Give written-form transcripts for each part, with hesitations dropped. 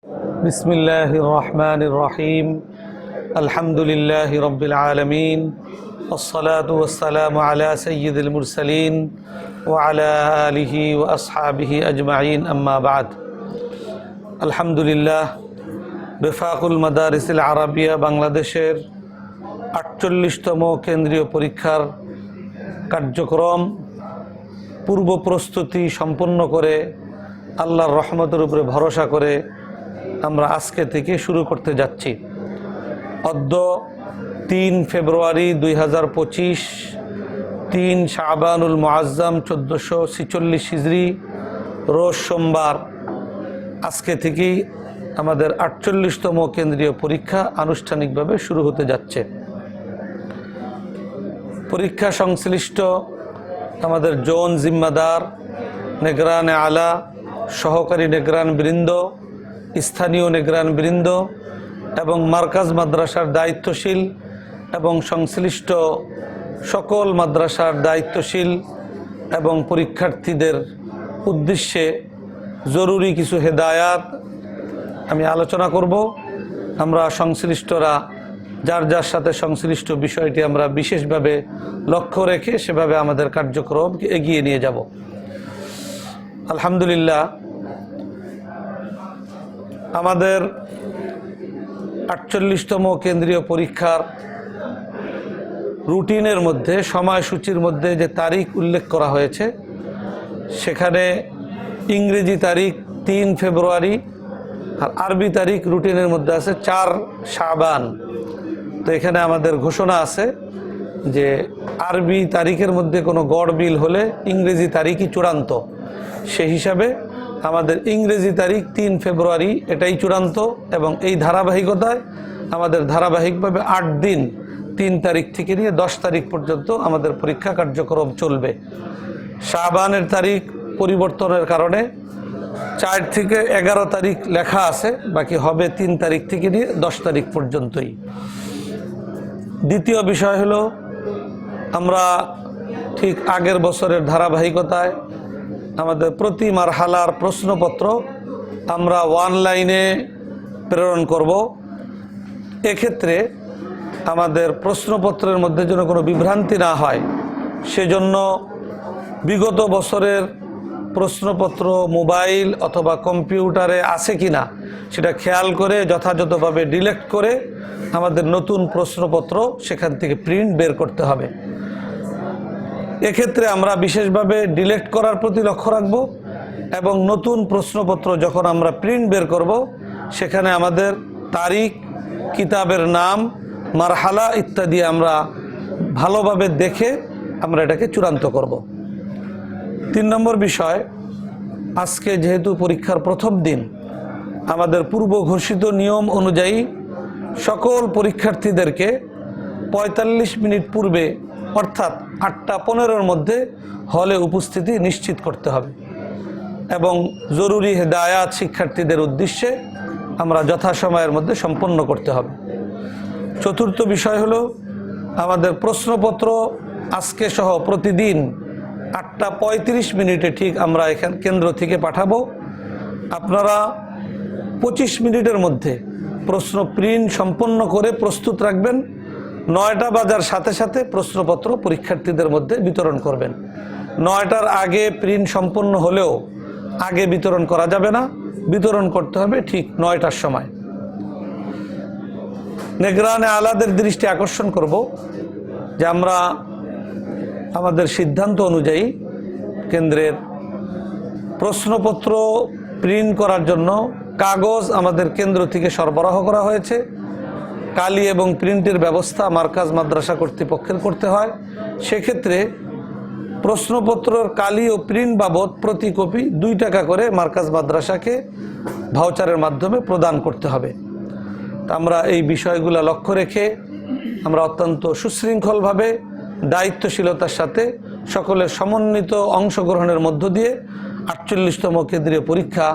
বিসমিল্লাহির রহমানির রহিম। আলহামদুলিল্লাহি রাব্বিল আলামিন, ওয়াসসালাতু ওয়াসসালামু আলা সাইয়্যিদিল মুরসালিন ওয়া আলা আলিহি ওয়া আসহাবিহি আজমাইন, আম্মা বা'দ। আলহামদুলিল্লাহ, বেফাকুল মাদারিসিল আরাবিয়া বাংলাদেশের ৪৮তম কেন্দ্রীয় পরীক্ষার কার্যক্রম পূর্ব প্রস্তুতি সম্পন্ন করে আল্লাহর রহমতের উপরে ভরসা করে আমরা আজকে থেকে শুরু করতে যাচ্ছি। অদ্য ৩ ফেব্রুয়ারি ২০২৫, ৩ শাবানুল মুআজ্জাম ১৪৪৬ হিজরি, রোজ সোমবার। আজকে থেকেই আমাদের ৪৮তম কেন্দ্রীয় পরীক্ষা আনুষ্ঠানিকভাবে শুরু হতে যাচ্ছে। পরীক্ষা সংশ্লিষ্ট আমাদের জোন জিম্মাদার, নেগরানে আলা, সহকারী নেগরান বৃন্দ, স্থানীয় নেগরান বৃন্দ এবং মার্কাজ মাদ্রাসার দায়িত্বশীল এবং সংশ্লিষ্ট সকল মাদ্রাসার দায়িত্বশীল এবং পরীক্ষার্থীদের উদ্দেশ্যে জরুরি কিছু হেদায়াত আমি আলোচনা করব। আমরা সংশ্লিষ্টরা যার যার সাথে সংশ্লিষ্ট বিষয়টি আমরা বিশেষভাবে লক্ষ্য রেখে সেভাবে আমাদের কার্যক্রমকে এগিয়ে নিয়ে যাব। আলহামদুলিল্লাহ, আমাদের ৪৮তম কেন্দ্রীয় পরীক্ষার রুটিনের মধ্যে, সময়সূচির মধ্যে যে তারিখ উল্লেখ করা হয়েছে, সেখানে ইংরেজি তারিখ ৩ ফেব্রুয়ারি আর আরবি তারিখ রুটিনের মধ্যে আছে ৪ শাবান। তো এখানে আমাদের ঘোষণা আছে যে আরবি তারিখের মধ্যে কোনো গড়মিল হলে ইংরেজি তারিখই চূড়ান্ত। সেই হিসাবে আমাদের ইংরেজি তারিখ ৩ ফেব্রুয়ারি এটাই চূড়ান্ত এবং এই ধারাবাহিকতায় আমাদের ধারাবাহিকভাবে ৮ দিন ৩ তারিখ থেকে নিয়ে ১০ তারিখ পর্যন্ত আমাদের পরীক্ষা কার্যক্রম চলবে। শাবানের তারিখ পরিবর্তনের কারণে ৪ থেকে ১১ তারিখ লেখা আছে, বাকি হবে ৩ তারিখ থেকে নিয়ে ১০ তারিখ পর্যন্তই। দ্বিতীয় বিষয় হলো, আমরা ঠিক আগের বছরের ধারাবাহিকতায় আমাদের প্রতি মারহালার প্রশ্নপত্র আমরা অনলাইনে প্রেরণ করব। এক্ষেত্রে আমাদের প্রশ্নপত্রের মধ্যে যেন কোনো বিভ্রান্তি না হয়, সেজন্য বিগত বছরের প্রশ্নপত্র মোবাইল অথবা কম্পিউটারে আছে কিনা সেটা খেয়াল করে যথাযথভাবে ডিলিট করে আমাদের নতুন প্রশ্নপত্র সেখান থেকে প্রিন্ট বের করতে হবে। এক্ষেত্রে আমরা বিশেষভাবে ডিলিট করার প্রতি লক্ষ্য রাখব এবং নতুন প্রশ্নপত্র যখন আমরা প্রিন্ট বের করব, সেখানে আমাদের তারিখ, কিতাবের নাম, মারহালা ইত্যাদি আমরা ভালোভাবে দেখে আমরা এটাকে চূড়ান্ত করব। ৩ নম্বর বিষয়, আজকে যেহেতু পরীক্ষার প্রথম দিন, আমাদের পূর্ব ঘোষিত নিয়ম অনুযায়ী সকল পরীক্ষার্থীদেরকে ৪৫ মিনিট পূর্বে অর্থাৎ ৮টা ১৫-র মধ্যে হলে উপস্থিতি নিশ্চিত করতে হবে এবং জরুরি হেদায়াত শিক্ষার্থীদের উদ্দেশ্যে আমরা যথাসময়ের মধ্যে সম্পন্ন করতে হবে। চতুর্থ বিষয় হলো, আমাদের প্রশ্নপত্র আজকে সহ প্রতিদিন ৮টা ৩৫ মিনিটে ঠিক আমরা এখান কেন্দ্র থেকে পাঠাবো। আপনারা ২৫ মিনিটের মধ্যে প্রশ্ন প্রিন্ট সম্পন্ন করে প্রস্তুত রাখবেন। ৯টা বাজার সাথে সাথে প্রশ্নপত্র পরীক্ষার্থীদের মধ্যে বিতরণ করবেন। ৯টার আগে প্রিন্ট সম্পন্ন হলেও আগে বিতরণ করা যাবে না, বিতরণ করতে হবে ঠিক ৯টার সময়। নেগরানে আলাদের দৃষ্টি আকর্ষণ করব যে আমরা আমাদের সিদ্ধান্ত অনুযায়ী কেন্দ্রের প্রশ্নপত্র প্রিন্ট করার জন্য কাগজ আমাদের কেন্দ্র থেকে সরবরাহ করা হয়েছে। কালি এবং প্রিন্টের ব্যবস্থা মার্কাজ মাদ্রাসা কর্তৃপক্ষের করতে হয়। সেক্ষেত্রে প্রশ্নপত্রের কালি ও প্রিন্ট বাবদ প্রতি কপি ২ টাকা করে মার্কাজ মাদ্রাসাকে ভাউচারের মাধ্যমে প্রদান করতে হবে। আমরা এই বিষয়গুলো লক্ষ্য রেখে আমরা অত্যন্ত সুশৃঙ্খলভাবে দায়িত্বশীলতার সাথে সকলের সমন্বিত অংশগ্রহণের মধ্য দিয়ে ৪৮তম কেন্দ্রীয় পরীক্ষা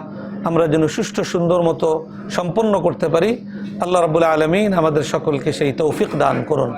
আমরা যেন সুষ্ঠু সুন্দর মতো সম্পন্ন করতে পারি। আল্লাহ রাব্বুল আলামিন আমাদের সকলকে সেই তৌফিক দান করুন।